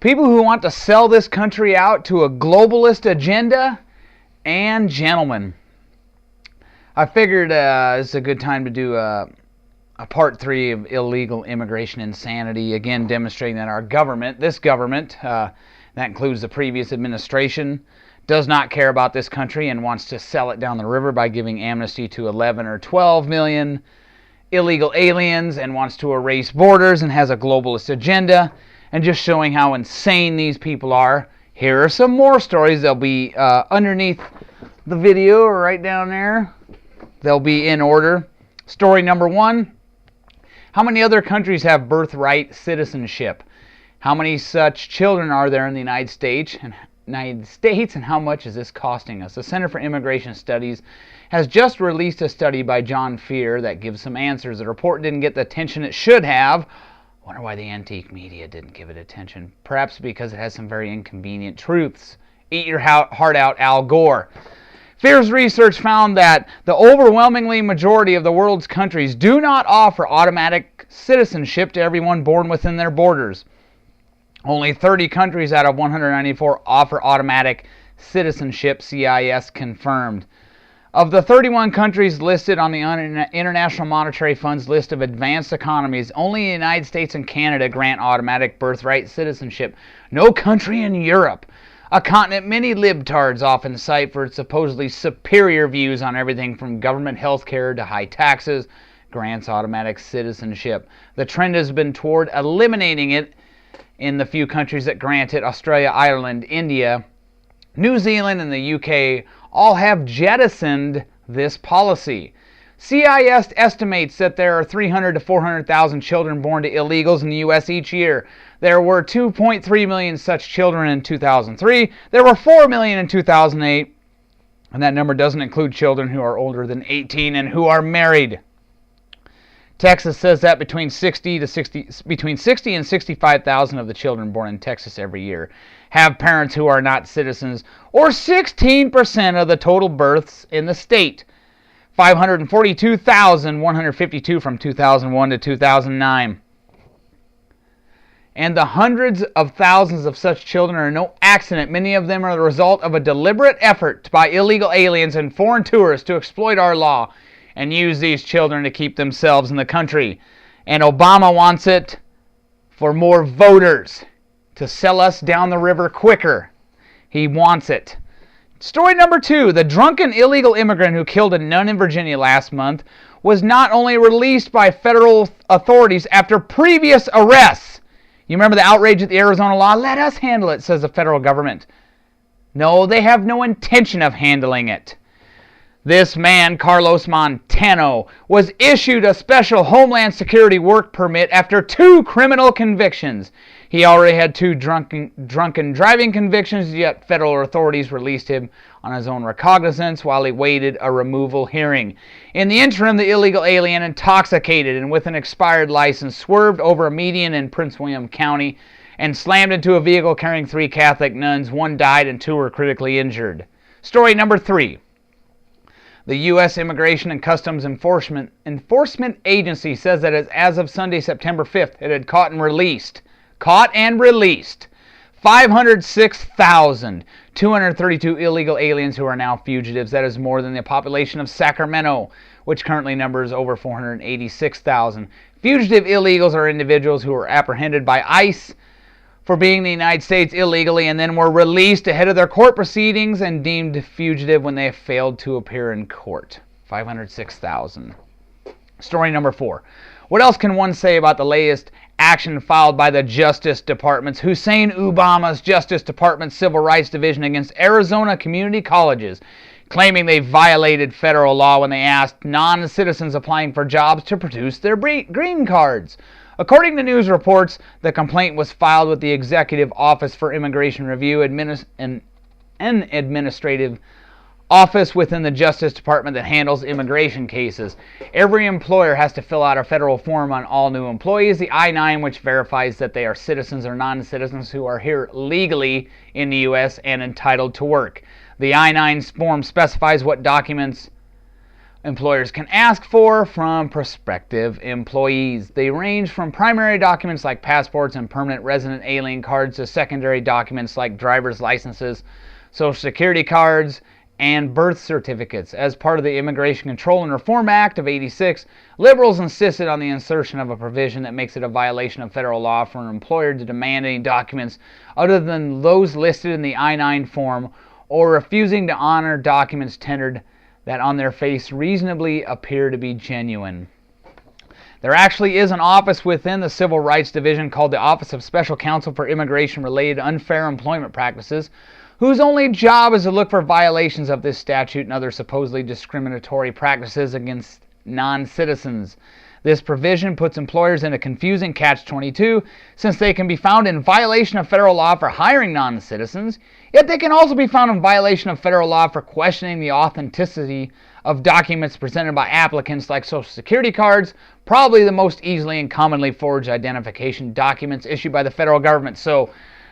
people who want to sell this country out to a globalist agenda, and gentlemen, I figured it's a good time to do a part 3 of illegal immigration insanity, again demonstrating that our government, this government, that includes the previous administration, does not care about this country and wants to sell it down the river by giving amnesty to 11 or 12 million illegal aliens and wants to erase borders and has a globalist agenda, and just showing how insane these people are. Here are some more stories. They'll be underneath the video or right down there. They'll be in order. Story number 1. How many other countries have birthright citizenship? How many such children are there in the United States, and how much is this costing us? The Center for Immigration Studies has just released a study by John Fear that gives some answers. The report didn't get the attention it should have. I wonder why the antique media didn't give it attention. Perhaps because it has some very inconvenient truths. Eat your heart out, Al Gore. Fear's research found that the overwhelmingly majority of the world's countries do not offer automatic citizenship to everyone born within their borders. Only 30 countries out of 194 offer automatic citizenship, CIS confirmed. Of the 31 countries listed on the International Monetary Fund's list of advanced economies, only the United States and Canada grant automatic birthright citizenship. No country in Europe, a continent many libtards often cite for its supposedly superior views on everything from government health care to high taxes, grants automatic citizenship. The trend has been toward eliminating it in the few countries that grant it. Australia, Ireland, India, New Zealand, and the UK all have jettisoned this policy. CIS estimates that there are 300 to 400,000 children born to illegals in the U.S. each year. There were 2.3 million such children in 2003. There were 4 million in 2008. And that number doesn't include children who are older than 18 and who are married. Texas says that between 60 and 65,000 of the children born in Texas every year have parents who are not citizens, or 16% of the total births in the state. 542,152 from 2001 to 2009. And the hundreds of thousands of such children are no accident. Many of them are the result of a deliberate effort by illegal aliens and foreign tourists to exploit our law and use these children to keep themselves in the country. And Obama wants it for more voters, to sell us down the river quicker. He wants it. Story number 2. The drunken illegal immigrant who killed a nun in Virginia last month was not only released by federal authorities after previous arrests. You remember the outrage at the Arizona law? Let us handle it, says the federal government. No, they have no intention of handling it. This man, Carlos Montano, was issued a special Homeland Security work permit after 2 criminal convictions. He already had 2 drunken driving convictions, yet federal authorities released him on his own recognizance while he waited a removal hearing. In the interim, the illegal alien, intoxicated and with an expired license, swerved over a median in Prince William County and slammed into a vehicle carrying 3 Catholic nuns. 1 died and 2 were critically injured. Story number 3. The U.S. Immigration and Customs Enforcement Agency says that as of Sunday, September 5th, it had caught and released 506,232 illegal aliens who are now fugitives. That is more than the population of Sacramento, which currently numbers over 486,000. Fugitive illegals are individuals who were apprehended by ICE for being in the United States illegally and then were released ahead of their court proceedings and deemed fugitive when they have failed to appear in court. 506,000. Story number 4. What else can one say about the latest action filed by the Justice Department's Hussein Obama's Justice Department Civil Rights Division against Arizona community colleges, claiming they violated federal law when they asked non-citizens applying for jobs to produce their green cards? According to news reports, the complaint was filed with the Executive Office for Immigration Review, an administrative office within the Justice Department that handles immigration cases. Every employer has to fill out a federal form on all new employees, the I-9, which verifies that they are citizens or non-citizens who are here legally in the U.S. and entitled to work. The I-9 form specifies what documents employers can ask for from prospective employees. They range from primary documents like passports and permanent resident alien cards to secondary documents like driver's licenses, social security cards, and birth certificates. As part of the Immigration Control and Reform Act of '86, liberals insisted on the insertion of a provision that makes it a violation of federal law for an employer to demand any documents other than those listed in the I-9 form or refusing to honor documents tendered that on their face reasonably appear to be genuine. There actually is an office within the Civil Rights Division called the Office of Special Counsel for Immigration-Related Unfair Employment Practices, whose only job is to look for violations of this statute and other supposedly discriminatory practices against non-citizens. This provision puts employers in a confusing catch-22, since they can be found in violation of federal law for hiring non-citizens, yet they can also be found in violation of federal law for questioning the authenticity of documents presented by applicants like Social Security cards, probably the most easily and commonly forged identification documents issued by the federal government. So,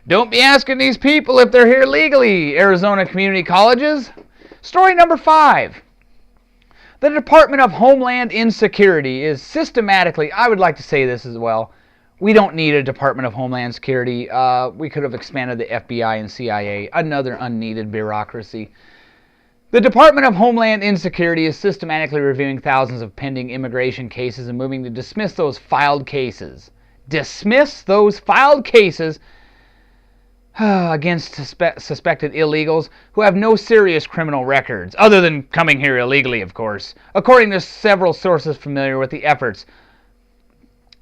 don't be asking these people if they're here legally, Arizona community colleges. Story number 5. The Department of Homeland Insecurity is systematically, I would like to say this as well, we don't need a Department of Homeland Security. We could have expanded the FBI and CIA, another unneeded bureaucracy. The Department of Homeland Insecurity is systematically reviewing thousands of pending immigration cases and moving to dismiss those filed cases. Dismiss those filed cases against suspected illegals who have no serious criminal records, other than coming here illegally, of course, according to several sources familiar with the efforts.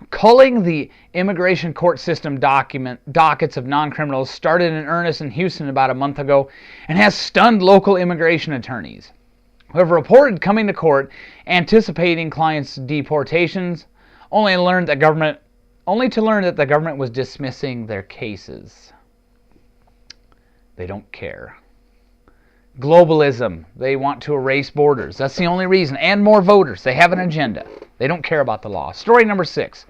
Culling the immigration court system dockets of non-criminals started in earnest in Houston about a month ago and has stunned local immigration attorneys who have reported coming to court anticipating clients' deportations, only to learn that the government was dismissing their cases. They don't care. Globalism. They want to erase borders. That's the only reason. And more voters. They have an agenda. They don't care about the law. Story number 6.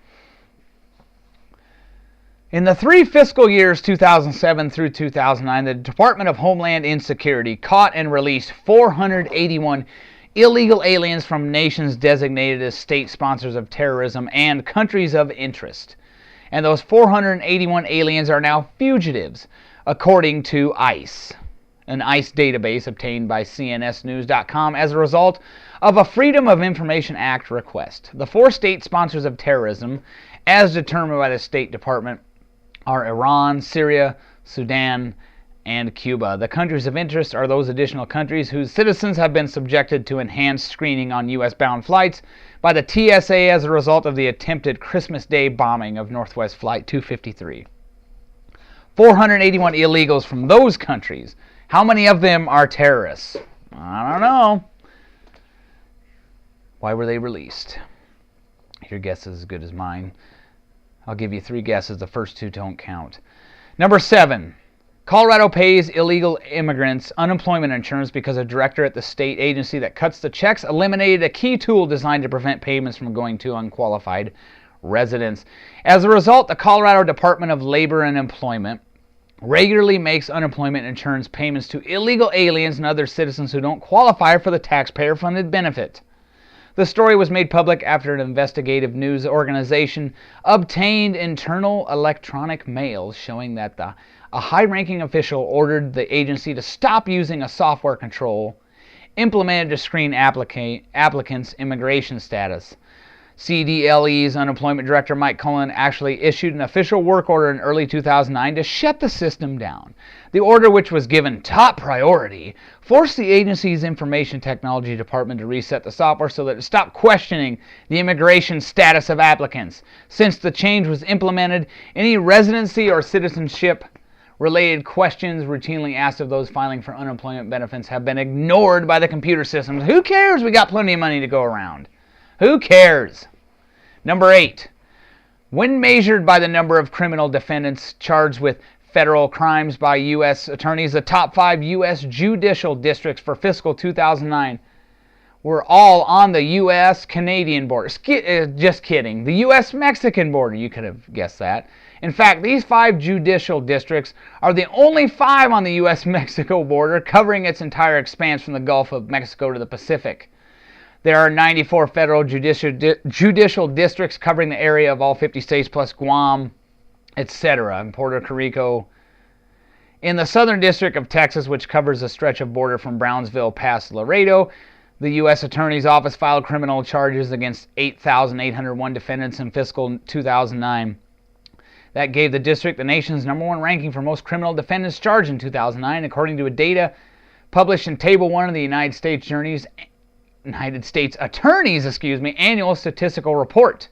In the 3 fiscal years 2007 through 2009, the Department of Homeland Insecurity caught and released 481 illegal aliens from nations designated as state sponsors of terrorism and countries of interest. And those 481 aliens are now fugitives, according to ICE, an ICE database obtained by CNSnews.com as a result of a Freedom of Information Act request. The 4 state sponsors of terrorism, as determined by the State Department, are Iran, Syria, Sudan, and Cuba. The countries of interest are those additional countries whose citizens have been subjected to enhanced screening on U.S.-bound flights by the TSA as a result of the attempted Christmas Day bombing of Northwest Flight 253. 481 illegals from those countries. How many of them are terrorists? I don't know. Why were they released? Your guess is as good as mine. I'll give you 3 guesses. The first 2 don't count. Number 7. Colorado pays illegal immigrants unemployment insurance because a director at the state agency that cuts the checks eliminated a key tool designed to prevent payments from going to unqualified residents. As a result, the Colorado Department of Labor and Employment regularly makes unemployment insurance payments to illegal aliens and other citizens who don't qualify for the taxpayer-funded benefit. The story was made public after an investigative news organization obtained internal electronic mail showing that a high-ranking official ordered the agency to stop using a software control implemented to screen applicants' immigration status. CDLE's unemployment director, Mike Cullen, actually issued an official work order in early 2009 to shut the system down. The order, which was given top priority, forced the agency's information technology department to reset the software so that it stopped questioning the immigration status of applicants. Since the change was implemented, any residency or citizenship related questions routinely asked of those filing for unemployment benefits have been ignored by the computer systems. Who cares? We got plenty of money to go around. Who cares? Number 8. When measured by the number of criminal defendants charged with federal crimes by U.S. attorneys, the top 5 U.S. judicial districts for fiscal 2009 were all on the U.S.-Canadian border. Just kidding. The U.S.-Mexican border. You could have guessed that. In fact, these 5 judicial districts are the only 5 on the U.S.-Mexico border, covering its entire expanse from the Gulf of Mexico to the Pacific. There are 94 federal judicial districts covering the area of all 50 states plus Guam, etc., and Puerto Rico. In the Southern District of Texas, which covers a stretch of border from Brownsville past Laredo, the U.S. Attorney's Office filed criminal charges against 8,801 defendants in fiscal 2009. That gave the district the nation's #1 ranking for most criminal defendants charged in 2009, according to data published in Table 1 of the United States Attorney's annual statistical report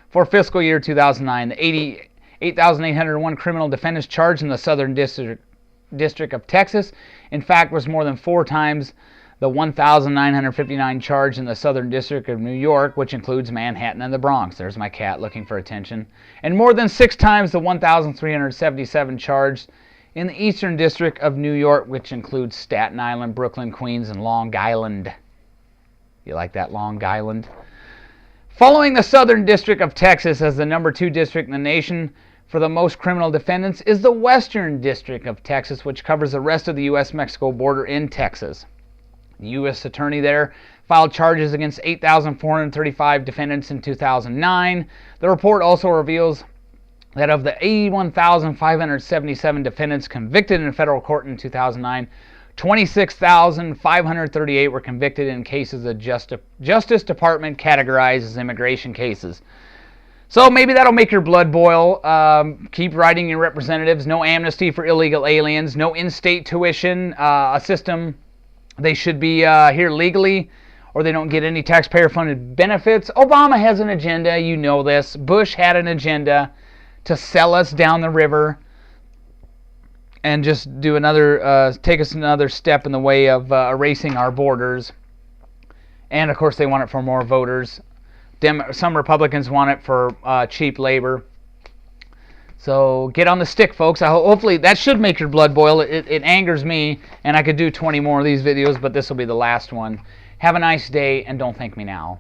for fiscal year 2009. The 8,801 criminal defendants charged in the Southern District of Texas, in fact, was more than 4 times the 1,959 charged in the Southern District of New York, which includes Manhattan and the Bronx. There's my cat looking for attention. And more than 6 times the 1,377 charged in the Eastern District of New York, which includes Staten Island, Brooklyn, Queens, and Long Island. You like that, Long Island? Following the Southern District of Texas as the #2 district in the nation for the most criminal defendants is the Western District of Texas, which covers the rest of the U.S.-Mexico border in Texas. The U.S. Attorney there filed charges against 8,435 defendants in 2009. The report also reveals that of the 81,577 defendants convicted in federal court in 2009, 26,538 were convicted in cases the Justice Department categorized as immigration cases. So maybe that'll make your blood boil. Keep writing your representatives. No amnesty for illegal aliens. No in-state tuition. A system they should be here legally, or they don't get any taxpayer-funded benefits. Obama has an agenda. You know this. Bush had an agenda to sell us down the river and just do take us another step in the way of erasing our borders. And of course, they want it for more voters. Some Republicans want it for cheap labor. So get on the stick, folks. Hopefully that should make your blood boil. It angers me, and I could do 20 more of these videos, but this will be the last one. Have a nice day, and don't thank me now.